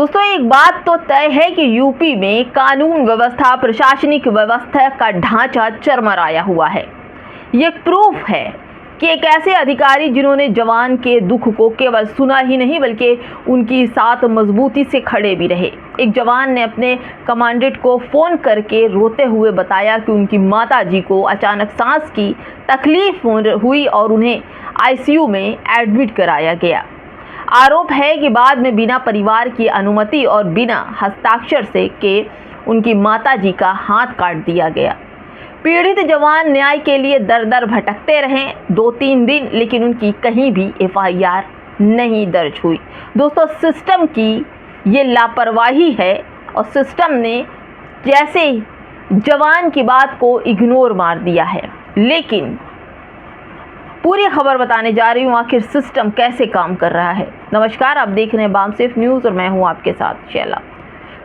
दोस्तों, एक बात तो तय है कि यूपी में कानून व्यवस्था, प्रशासनिक व्यवस्था का ढांचा चरमराया हुआ है। ये प्रूफ है कि एक ऐसे अधिकारी जिन्होंने जवान के दुख को केवल सुना ही नहीं बल्कि उनकी साथ मजबूती से खड़े भी रहे। एक जवान ने अपने कमांडेंट को फ़ोन करके रोते हुए बताया कि उनकी माताजी को अचानक सांस की तकलीफ हुई और उन्हें आईसीयू में एडमिट कराया गया। आरोप है कि बाद में बिना परिवार की अनुमति और बिना हस्ताक्षर से के उनकी माताजी का हाथ काट दिया गया। पीड़ित जवान न्याय के लिए दर दर भटकते रहे 2-3 दिन, लेकिन उनकी कहीं भी एफआईआर नहीं दर्ज हुई। दोस्तों, सिस्टम की ये लापरवाही है और सिस्टम ने जैसे जवान की बात को इग्नोर मार दिया है। लेकिन पूरी खबर बताने जा रही हूँ आखिर सिस्टम कैसे काम कर रहा है। नमस्कार, आप देख रहे हैं बामसेफ न्यूज़ और मैं हूँ आपके साथ शैला।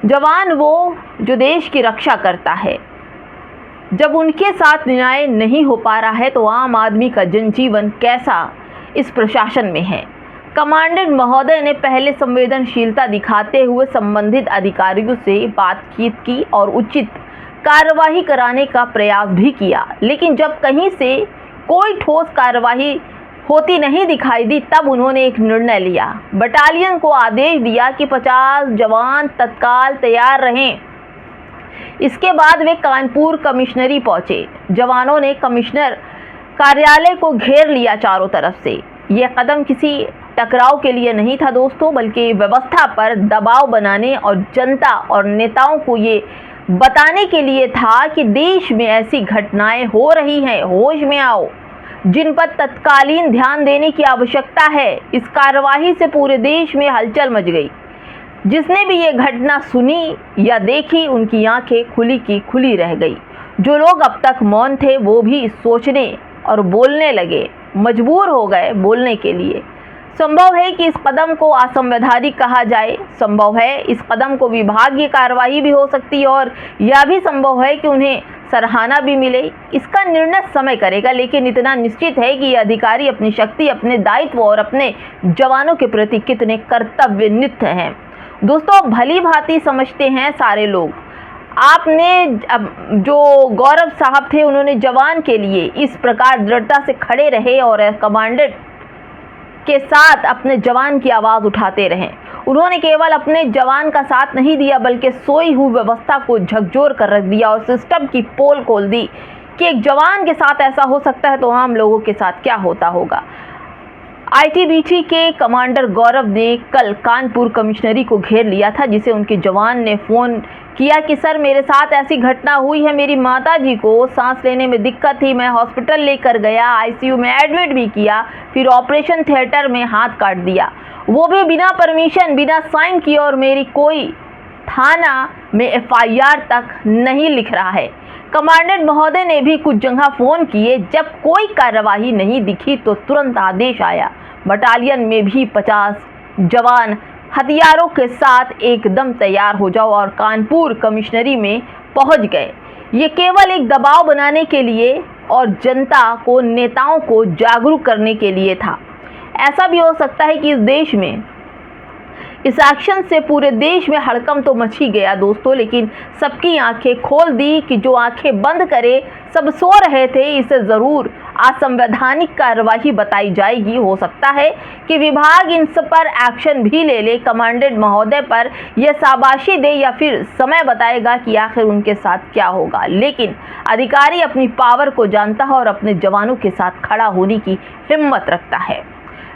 जवान वो जो देश की रक्षा करता है, जब उनके साथ न्याय नहीं हो पा रहा है तो आम आदमी का जनजीवन कैसा इस प्रशासन में है। कमांडेंट महोदय ने पहले संवेदनशीलता दिखाते हुए संबंधित अधिकारियों से बातचीत की और उचित कार्रवाई कराने का प्रयास भी किया, लेकिन जब कहीं से कोई ठोस कार्रवाई होती नहीं दिखाई दी तब उन्होंने एक निर्णय लिया। बटालियन को आदेश दिया कि 50 जवान तत्काल तैयार रहें। इसके बाद वे कानपुर कमिश्नरी पहुंचे। जवानों ने कमिश्नर कार्यालय को घेर लिया चारों तरफ से। यह कदम किसी टकराव के लिए नहीं था दोस्तों, बल्कि व्यवस्था पर दबाव बनाने और जनता और नेताओं को ये बताने के लिए था कि देश में ऐसी घटनाएं हो रही हैं, होश में आओ, जिन पर तत्कालीन ध्यान देने की आवश्यकता है। इस कार्यवाही से पूरे देश में हलचल मच गई। जिसने भी ये घटना सुनी या देखी, उनकी आंखें खुली की खुली रह गई। जो लोग अब तक मौन थे वो भी सोचने और बोलने लगे, मजबूर हो गए बोलने के लिए। संभव है कि इस कदम को असंवैधानिक कहा जाए, संभव है इस कदम को विभागीय कार्रवाई भी हो सकती है और यह भी संभव है कि उन्हें सराहना भी मिले। इसका निर्णय समय करेगा, लेकिन इतना निश्चित है कि ये अधिकारी अपनी शक्ति, अपने दायित्व और अपने जवानों के प्रति कितने कर्तव्यनिष्ठ हैं। दोस्तों, भली भांति समझते हैं सारे लोग। आपने जो गौरव साहब थे, उन्होंने जवान के लिए इस प्रकार दृढ़ता से खड़े रहे और कमांडेंट के साथ अपने जवान की आवाज़ उठाते रहे। उन्होंने केवल अपने जवान का साथ नहीं दिया बल्कि सोई हुई व्यवस्था को झकझोर कर रख दिया और सिस्टम की पोल खोल दी कि एक जवान के साथ ऐसा हो सकता है तो आम लोगों के साथ क्या होता होगा। आईटीबीटी के कमांडर गौरव ने कल कानपुर कमिश्नरी को घेर लिया था, जिसे उनके जवान ने फ़ोन किया कि सर, मेरे साथ ऐसी घटना हुई है, मेरी माताजी को सांस लेने में दिक्कत थी, मैं हॉस्पिटल लेकर गया, आईसीयू में एडमिट भी किया, फिर ऑपरेशन थिएटर में हाथ काट दिया, वो भी बिना परमिशन, बिना साइन किए, और मेरी कोई थाना में एफआईआर तक नहीं लिख रहा है। कमांडेंट महोदय ने भी कुछ जगह फ़ोन किए। जब कोई कार्यवाही नहीं दिखी तो तुरंत आदेश आया, बटालियन में भी 50 जवान हथियारों के साथ एकदम तैयार हो जाओ और कानपुर कमिश्नरी में पहुंच गए। ये केवल एक दबाव बनाने के लिए और जनता को, नेताओं को जागरूक करने के लिए था। ऐसा भी हो सकता है कि इस देश में इस एक्शन से पूरे देश में हड़कंप तो मच ही गया दोस्तों, लेकिन सबकी आंखें खोल दी कि जो आंखें बंद करे सब सो रहे थे। इसे ज़रूर असंवैधानिक कार्रवाई बताई जाएगी। हो सकता है कि विभाग इन सब पर एक्शन भी ले ले, कमांडेंट महोदय पर यह शाबाशी दे या फिर समय बताएगा कि आखिर उनके साथ क्या होगा। लेकिन अधिकारी अपनी पावर को जानता है और अपने जवानों के साथ खड़ा होने की हिम्मत रखता है।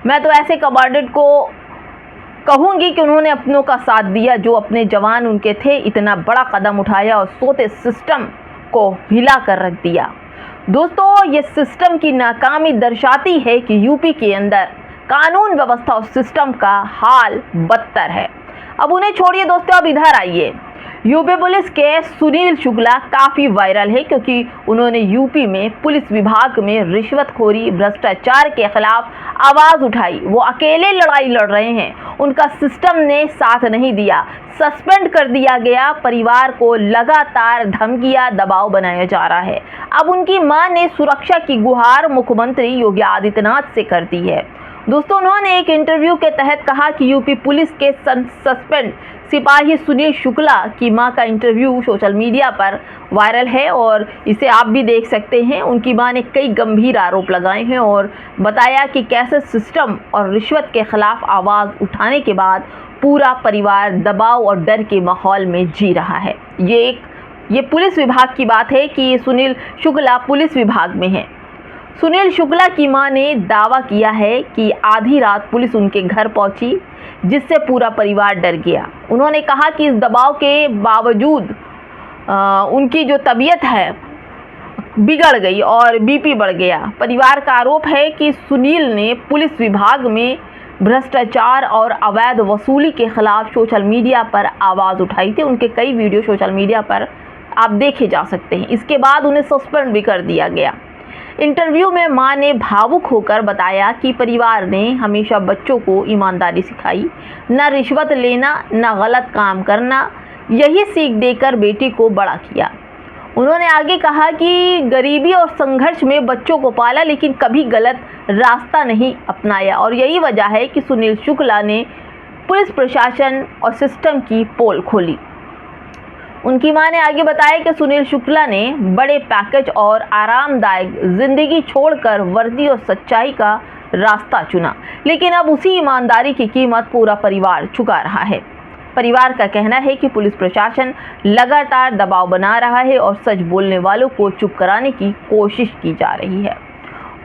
मैं तो ऐसे कमांडेंट को कहूँगी कि उन्होंने अपनों का साथ दिया, जो अपने जवान उनके थे, इतना बड़ा कदम उठाया और सोते सिस्टम को हिला कर रख दिया। दोस्तों, ये सिस्टम की नाकामी दर्शाती है कि यूपी के अंदर कानून व्यवस्था और सिस्टम का हाल बदतर है। अब उन्हें छोड़िए दोस्तों, अब इधर आइए। यूपी पुलिस के सुनील शुक्ला काफ़ी वायरल है क्योंकि उन्होंने यूपी में पुलिस विभाग में रिश्वतखोरी, भ्रष्टाचार के खिलाफ आवाज़ उठाई। वो अकेले लड़ाई लड़ रहे हैं, उनका सिस्टम ने साथ नहीं दिया, सस्पेंड कर दिया गया। परिवार को लगातार धमकियां, दबाव बनाया जा रहा है। अब उनकी मां ने सुरक्षा की गुहार मुख्यमंत्री योगी आदित्यनाथ से कर दी है। दोस्तों, उन्होंने एक इंटरव्यू के तहत कहा कि यूपी पुलिस के सस्पेंड सिपाही सुनील शुक्ला की मां का इंटरव्यू सोशल मीडिया पर वायरल है और इसे आप भी देख सकते हैं। उनकी मां ने कई गंभीर आरोप लगाए हैं और बताया कि कैसे सिस्टम और रिश्वत के खिलाफ आवाज़ उठाने के बाद पूरा परिवार दबाव और डर के माहौल में जी रहा है। ये पुलिस विभाग की बात है कि सुनील शुक्ला पुलिस विभाग में है। सुनील शुक्ला की मां ने दावा किया है कि आधी रात पुलिस उनके घर पहुंची, जिससे पूरा परिवार डर गया। उन्होंने कहा कि इस दबाव के बावजूद उनकी जो तबीयत है बिगड़ गई और बीपी बढ़ गया। परिवार का आरोप है कि सुनील ने पुलिस विभाग में भ्रष्टाचार और अवैध वसूली के खिलाफ सोशल मीडिया पर आवाज़ उठाई थी। उनके कई वीडियो सोशल मीडिया पर आप देखे जा सकते हैं। इसके बाद उन्हें सस्पेंड भी कर दिया गया। इंटरव्यू में मां ने भावुक होकर बताया कि परिवार ने हमेशा बच्चों को ईमानदारी सिखाई, न रिश्वत लेना, न गलत काम करना। यही सीख देकर बेटी को बड़ा किया। उन्होंने आगे कहा कि गरीबी और संघर्ष में बच्चों को पाला, लेकिन कभी गलत रास्ता नहीं अपनाया और यही वजह है कि सुनील शुक्ला ने पुलिस प्रशासन और सिस्टम की पोल खोली। उनकी मां ने आगे बताया कि सुनील शुक्ला ने बड़े पैकेज और आरामदायक जिंदगी छोड़कर वर्दी और सच्चाई का रास्ता चुना, लेकिन अब उसी ईमानदारी की कीमत पूरा परिवार चुका रहा है। परिवार का कहना है कि पुलिस प्रशासन लगातार दबाव बना रहा है और सच बोलने वालों को चुप कराने की कोशिश की जा रही है।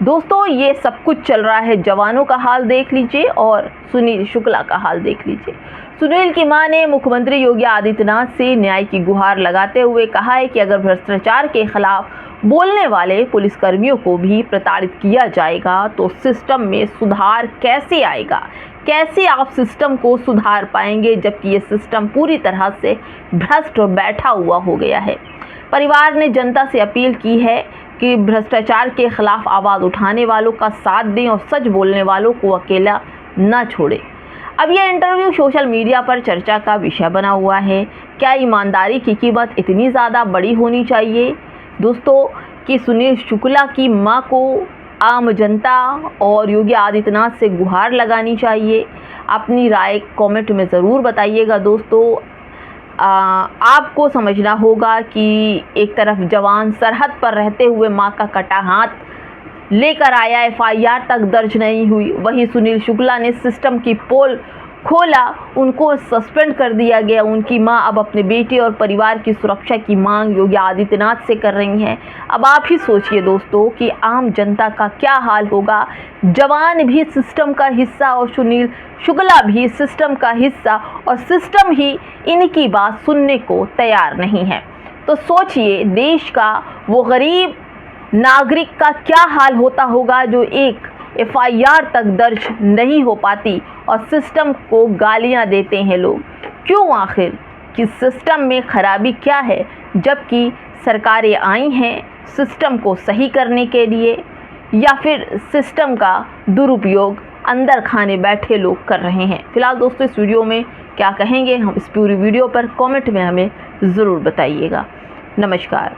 दोस्तों, ये सब कुछ चल रहा है। जवानों का हाल देख लीजिए और सुनील शुक्ला का हाल देख लीजिए। सुनील की मां ने मुख्यमंत्री योगी आदित्यनाथ से न्याय की गुहार लगाते हुए कहा है कि अगर भ्रष्टाचार के खिलाफ बोलने वाले पुलिसकर्मियों को भी प्रताड़ित किया जाएगा तो सिस्टम में सुधार कैसे आएगा? कैसे आप सिस्टम को सुधार पाएंगे जबकि ये सिस्टम पूरी तरह से भ्रष्ट और बैठा हुआ हो गया है। परिवार ने जनता से अपील की है कि भ्रष्टाचार के खिलाफ आवाज़ उठाने वालों का साथ दें और सच बोलने वालों को अकेला न छोड़ें। अब यह इंटरव्यू सोशल मीडिया पर चर्चा का विषय बना हुआ है। क्या ईमानदारी की कीमत इतनी ज़्यादा बड़ी होनी चाहिए दोस्तों कि सुनील शुक्ला की मां को आम जनता और योगी आदित्यनाथ से गुहार लगानी चाहिए? अपनी राय कमेंट में ज़रूर बताइएगा दोस्तों। आपको समझना होगा कि एक तरफ जवान सरहद पर रहते हुए मां का कटा हाथ लेकर आया, FIR तक दर्ज नहीं हुई, वहीं सुनील शुक्ला ने सिस्टम की पोल खोला, उनको सस्पेंड कर दिया गया। उनकी मां अब अपने बेटे और परिवार की सुरक्षा की मांग योगी आदित्यनाथ से कर रही हैं। अब आप ही सोचिए दोस्तों कि आम जनता का क्या हाल होगा। जवान भी सिस्टम का हिस्सा और सुनील शुक्ला भी सिस्टम का हिस्सा और सिस्टम ही इनकी बात सुनने को तैयार नहीं है। तो सोचिए देश का वो गरीब नागरिक का क्या हाल होता होगा जो एक FIR तक दर्ज नहीं हो पाती और सिस्टम को गालियां देते हैं लोग। क्यों? आखिर कि सिस्टम में खराबी क्या है जबकि सरकारें आई हैं सिस्टम को सही करने के लिए, या फिर सिस्टम का दुरुपयोग अंदर खाने बैठे लोग कर रहे हैं। फिलहाल दोस्तों, इस वीडियो में क्या कहेंगे हम इस पूरी वीडियो पर कमेंट में हमें ज़रूर बताइएगा। नमस्कार।